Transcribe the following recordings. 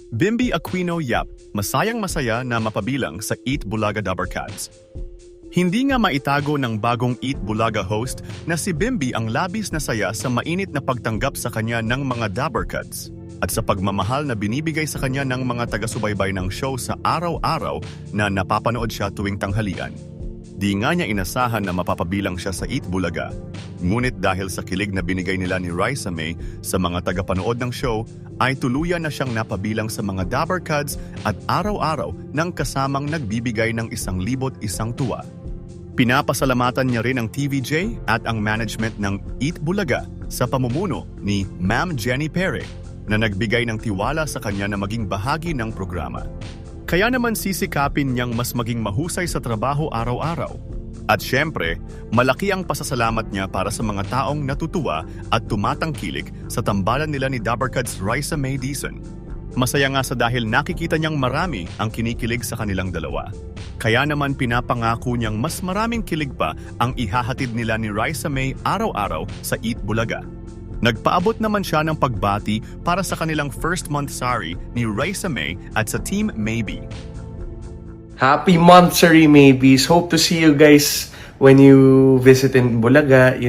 Bimby Aquino Yap, masayang masaya na mapabilang sa Eat Bulaga Dabbercats. Hindi nga maitago ng bagong Eat Bulaga host na si Bimby ang labis na saya sa mainit na pagtanggap sa kanya ng mga Dabbercats at sa pagmamahal na binibigay sa kanya ng mga taga-subaybay ng show sa araw-araw na napapanood siya tuwing tanghalian. Di nga niya inasahan na mapapabilang siya sa Eat Bulaga. Ngunit dahil sa kilig na binigay nila ni Raisa May sa mga tagapanood ng show, ay tuluyan na siyang napabilang sa mga Dabbercats at araw-araw nang kasamang nagbibigay ng 1,001 tuwa. Pinapasalamatan niya rin ang TVJ at ang management ng Eat Bulaga sa pamumuno ni Ma'am Jenny Pere na nagbigay ng tiwala sa kanya na maging bahagi ng programa. Kaya naman sisikapin niyang mas maging mahusay sa trabaho araw-araw. At syempre, malaki ang pasasalamat niya para sa mga taong natutuwa at tumatangkilik sa tambalan nila ni Dabbercats Raisa May Dizon. Masaya nga sa dahil nakikita niyang marami ang kinikilig sa kanilang dalawa. Kaya naman pinapangako niyang mas maraming kilig pa ang ihahatid nila ni Raisa May araw-araw sa Eat Bulaga. Nagpaabot naman siya ng pagbati para sa kanilang first month sari ni Raisa May at sa Team Maybe. Happy monthsary, Maybes. Hope to see you guys when you visit in Bulaga,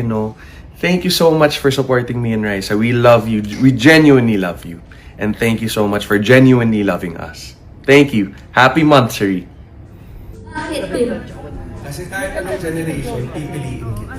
Thank you so much for supporting me and Raisa. We love you. We genuinely love you. And thank you so much for genuinely loving us. Thank you. Happy monthsary. Kasi kahit anong generation, pipiliin kita.